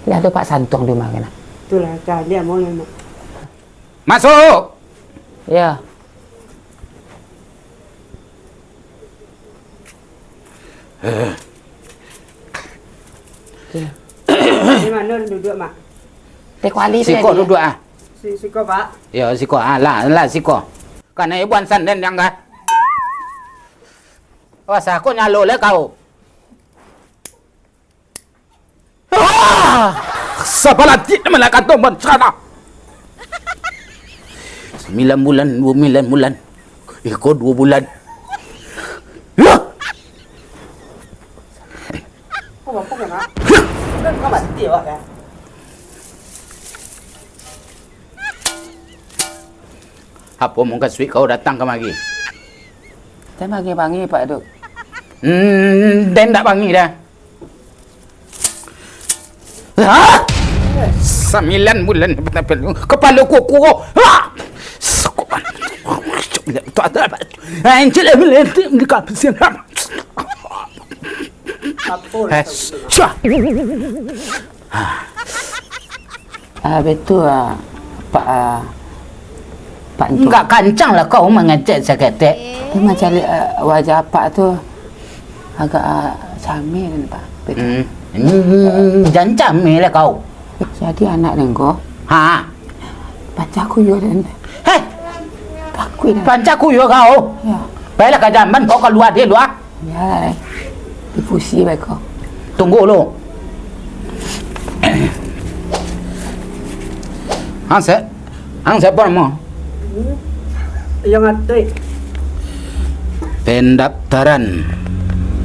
Lihat tu Pak Santong di mana? Itulah dia mau yang Masuk. Ya. di mana duduk mak? Teh kuali tu. Siko duduk ah. Siko pak. Ya siko ah lah siko. Kan ibuan sanden yang kan. Wah aku nyalo le kau. Sabalati malaikat tu mencana. 9 bulan, 9 bulan. Ikut 2 bulan. Ya. Apa kan mak? Kau mati awak kan? Apa mungkin suik kau datang kemari? Saya bagi bangi Pak Duk. Dan tak bangi dah. Ha? 9 bulan kepala kuku. Ha! Sekolah. Tak ada apa. Anjel meletik di kapasian. Apa? Syah. Betul Pak Antuk. Enggak kancang lah kau mengecek seketek. Dia macam wajah Pak tu agak samir kan Pak. Betul. Jangan camil lah kau. Jadi anak dengko. Ha. Baca aku yo dan Hei, takut dah. pancaku yo kau. Ya. Baiklah ke zaman kau keluar dia luar. Ya. Dipusi baik kau. Tunggu lu. Hang siapa nama? Yang atuk. Pendaftaran.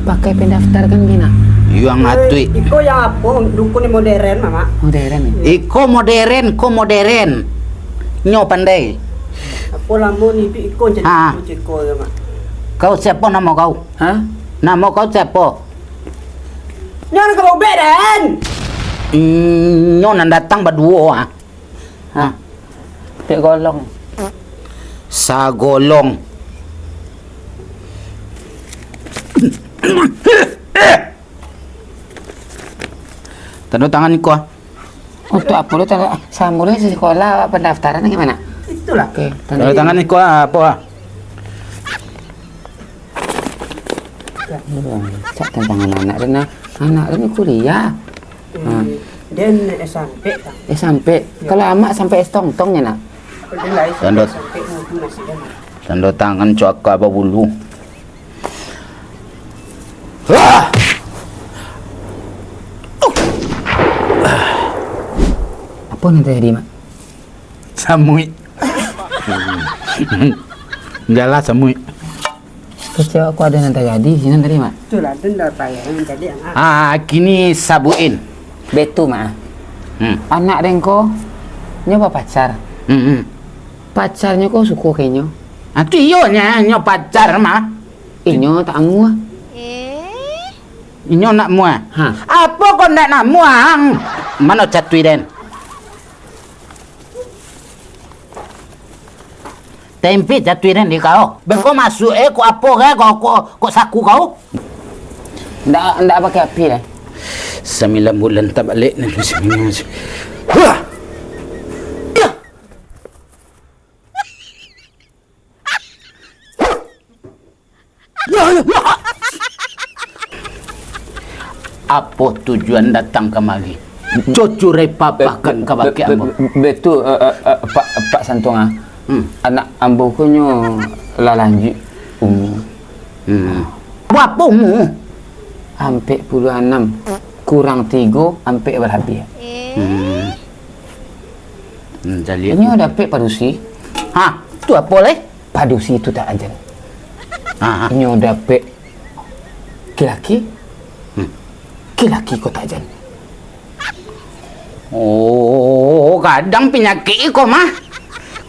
Pakai pendaftar kan bina. Yang atui. Iko yang apa? Dukun yang modern mama. Modern ni. Iko modern. Nyo pandai. Apa lama ni iko jadi Ha. iko ya mak. Kau siapa nama kau? Ha? Nama kau siapa? Nyan kau beden. Nyo nak datang berdua ah. Ha. Pek golong. Sagolong. Tanda tangan kau. Untuk apa lu tanda sambulnya di sekolah pendaftaran gimana? Itulah. Oke, Tanda tangan kau apa? Cak tentang anak dan kuliah. Dan SMP tak. Sampai kalau amak sampai tongtongnya nak. Tanda. Sampai mutu nasi dan. Tanda tangan cakap apa bulu. Ah! Apa yang terjadi mak? Samui. Jalan samui. Kecewa aku ada yang terjadi sini tadi mak. Itulah denda payah yang tadi yang Kini sabuin. Betul mak. Anak dengko nyoba pacar. Pacarnya kok suku kayaknya. Itu iyonya nyo pacar mah. Inyo tak anggu. Inyo nak mua. Ha. Apa kau nak muang? Mana catui den? Tempe catui den di kau. Beko masuk kau apa kau saku kau? Ndak pakai api dah. 9 bulan tak balik ni. Wah. Apa tujuan datang kemari? Cucure papakan ke baki ambo. Betul Pak Santong anak ambo kunyo lalanji Apa mu? Hampir puluhan 6 kurang 3 hampir berhabis. Jadi Ini dapat padusi. ha, tu apa leh? Padusi itu tak ajan. Ha. Ini dapat laki-laki. Laki-laki kau tak ajan. Oh, kadang penyakit kau mah.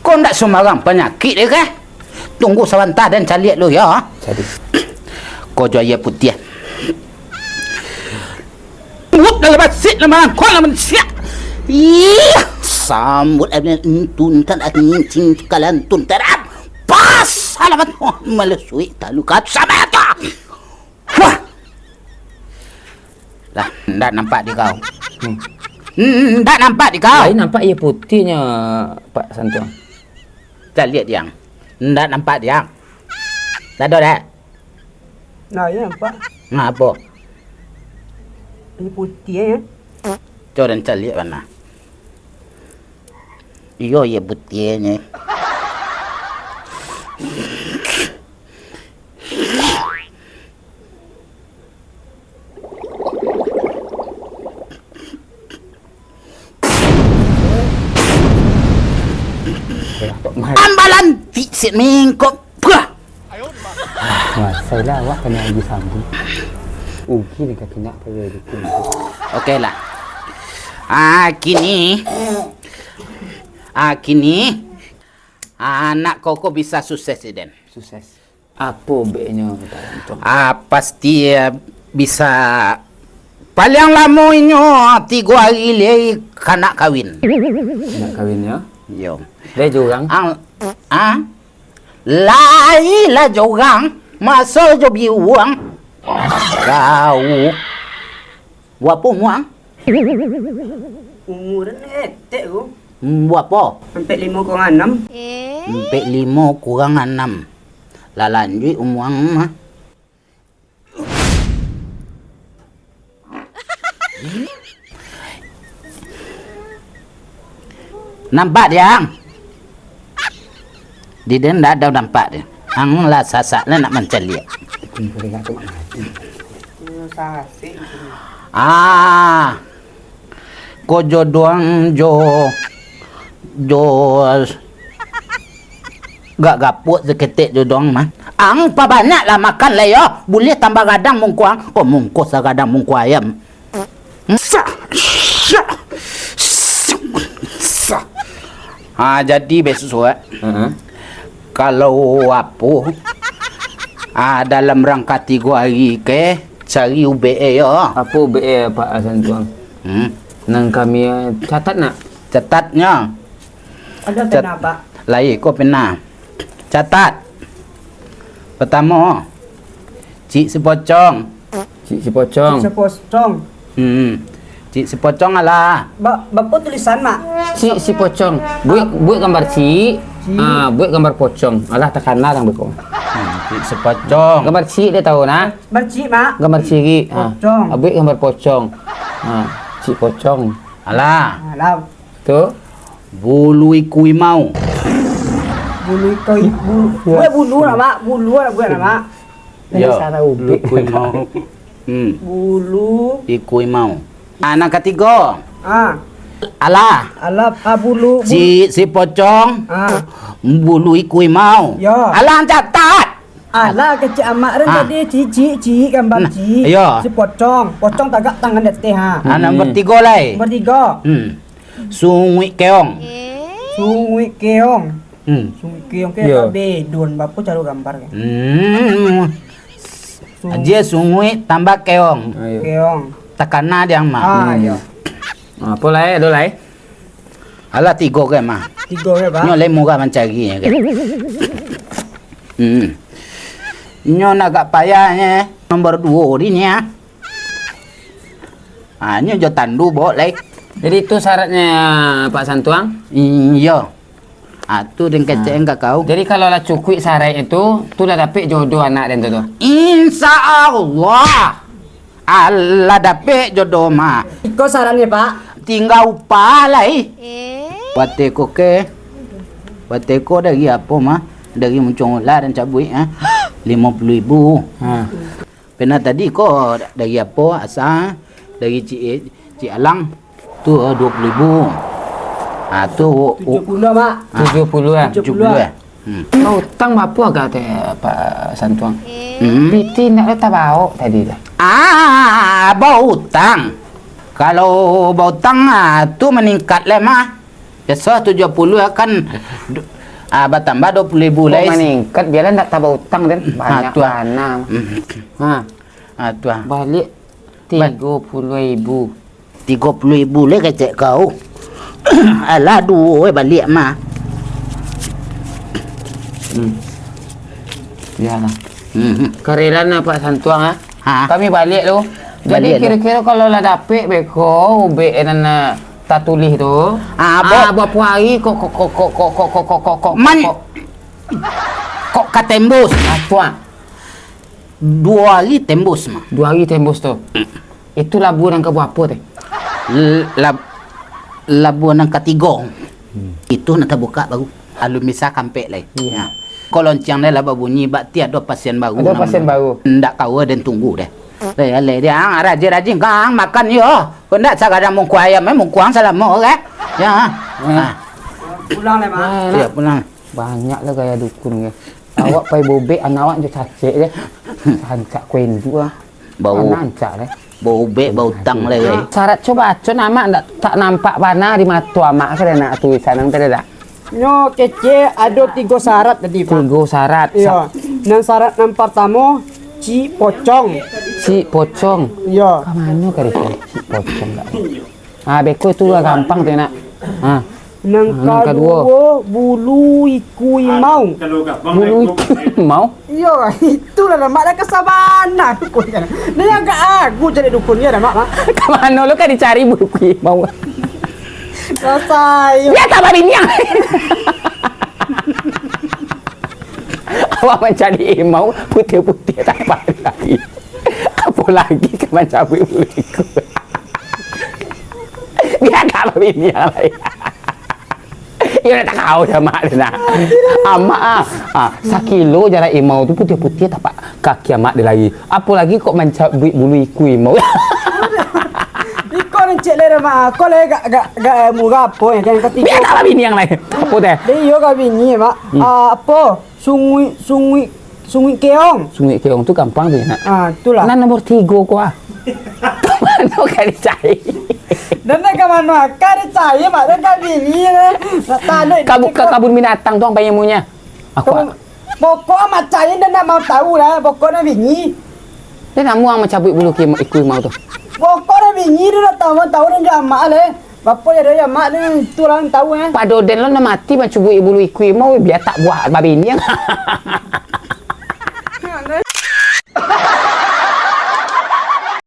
Kau ndak sembarang penyakit dia ke? Tunggu sebentar dan cari lu ya. Jadi Kau jual putih. Mut dalam basit lama kau lama siap. Ih, sambut ada tuntan angin cingkalan tuntan. Pas alamat melusui talukat sama itu. Wah. Dah, ndak nampak di kau. Tak nampak di kau. Lain nampak ia putihnya Pak Santuang. Tak lihat dia. Tak nampak dia. Tak ada dah. Nah, ya nampak. Apa? Ini putih ya. Coba dan lihat mana. Iyo ya putihnya. Ambalan fisik mengkop. Wah, saya lah awak kena lagi sambung. Ugi ni kata nak pergi gitu. Okeylah. Kini anak kau bisa sukses Den. Sukses. Apa beknya Pak Santuang? Pasti bisa paling lama ini 3 hari lagi nak kahwin. Nak kahwin ya? Yo. Dia jurang. Lai jorang masa jo biuang. Kau buat apa muang? Umur ni tek tu. Buat apa? Sampai 5 kurang 6. 5 kurang 6. Lah lanjut umuang mah. Nampak dia? Dia dah ada nampak dia. Ang lah sasak lah nak mencari. Sasik. Ko jodoang jo gak gaput seketik jodoang mah. Ang pa banyak lah makan lah ya. Boleh tambah gadang mungkuang. Kok mungkus lah gadang mungku ayam. Jadi besok kalau apa dalam rangka 3 hari ke cari UBE ya. Apa UBE Pak Santuang? Nang kami catat nak? Catatnya. Ada pena Pak. Lain kau pena. Catat. Pertama, Cik Sepocong. Cik si pocong. Sepotong. Cik Sepocong alah. Bapa tulisan mak. Cik si pocong. Buat gambar cik. Buat gambar pocong. Alah tekanlah yang bekong. Cik Sepocong. Gambar cik dia tahu nah. Bercik mak. Gambar ciri. Pocong. Buat gambar pocong. Cik pocong. Alah. Alah. Tu. Bulu ikui mau. Bulu kau buat bulu nak mak. Bulu nak buat nak mak. Ya. Bulu Ikui mau. Bulu. Ikui mau. Anak ketiga. Alah. Alah bulu. Cik si pocong. Bulu ikui mau. Ya. Alah catat. Alah kecik amak ren tadi cik gambar cik. Ya. Si pocong tagak tangan deteh ha. Nombor 3 lai. Nombor 3. Sungui keong. Sungui keong. Sungui keong ke Ya. bedon bapa cari gambar ke. Dia sungui tambah keong. Ayo. Keong. Takana dia mah. Ya. Apa lai? Ada lai? Alah 3 ke mah. 3 ke Pak. Nyo le muka mencari ke. Nyo nak gak payahnya nomor 2 ni ya. Nyo jo tandu boleh. Jadi itu syaratnya Pak Santuang. Iya. Tu dengan kecek enggak kau. Jadi kalau lah cukui syarat itu, tu lah dapat jodoh anak dan tu. Insya Allah. Allah dapat jodoh mah. Iko sarannya Pak. Tinggal upah lah Pateko ke. Pateko dari apa mah? Dari muncung ular dan cabut 50,000. Pernah tadi kau dari apa asal? Dari Cik Alang tu 20,000. Tu 70 Mak. 70 lah. 70. Kau hutang berapa agak teh Pak Santuang? Piti nak letak bau tadi dah. Bau hutang. Kalau bau hutang tu meningkat lah mah. Biasa 70 kan bertambah 20,000 lah. Kau meningkat biarlah nak tabau hutang dan banyak tu mana. Tu Balik 30,000. 30,000 lah kecek kau. Alah dua balik mah. Biarlah. Kerelan Pak Santuang Ha. Kami balik lu. Jadi Balik kira-kira kalau lah dapet beko ubek dan tak tulis tu. Berapa hari kok kok katembus. tuan. 2 hari tembus mah. 2 hari tembus tu. Itu labuan yang keberapa tu? Labuan yang ketiga. Itu nak terbuka baru. Alumisa kampek lagi. Ya. Kalau lonceng dia lah bunyi bakti ada pasien baru. Ada pasien baru. Ndak kau dan tunggu deh. Dia rajin kang makan yo. Ndak sagada mung kuaya mung kuang salah mo ke. Ya. Pulang lah mak. Ya pulang. Banyak lah gaya dukun ke. Awak pai bobek anak awak je cacik je. Hancak kuendu ah. Bau hancak deh. bau bek bau tang lagi. Syarat coba acun amak tak nampak panah di mata amak ke nak tulisan nang tadi tak? Nyo kece ada 3 syarat tadi Pak. 3 syarat. Iya. Nang syarat yang pertama ci pocong. Si pocong. Iya. Ke mana kali si pocong tak? Beko itu lah gampang tu nak. Nang kedua bulu iku imau. Bulu mau? Iya, itulah mak dah kesabana dukun kan. Ni agak aku jadi dukun dia dah mak. Ke mana lu kan dicari bulu mau? Selesai. Ya tak bari niang. Awak mencari imau putih-putih tak pandai. Apa lagi ke mencabut bulu iku? Biar tak bari niang lagi. Ya tak kau dah mak dia nak. Amak sekilo jalan imau tu putih-putih tak pak kaki amak dia lagi. Apa lagi kok mencabut bulu iku imau? Ikon cek le mak. Kau le gak murah apa yang ketiga. Biar tak bini yang lain. Apa teh? Dia gak bini mak. Apa? Sungai keong. Sungai Keong tu gampang tu nak. Itulah. Nah nomor 3 kau ah. Mana kali cari? Dan nak ke mana? Kau cari mak dan kau bini le. Kabun binatang tu apa yang punya? Aku pokok mak cari dan nak mau tahu lah. Pokoknya bini. dia nak muang mencabut bulu iku imau tu. Pokoknya bini dia dah tahu dan dia mak le. Bapa dia mak ni tu orang tahu Pak Doden lo nak mati mencabut bulu iku imau biar tak buat babi ni.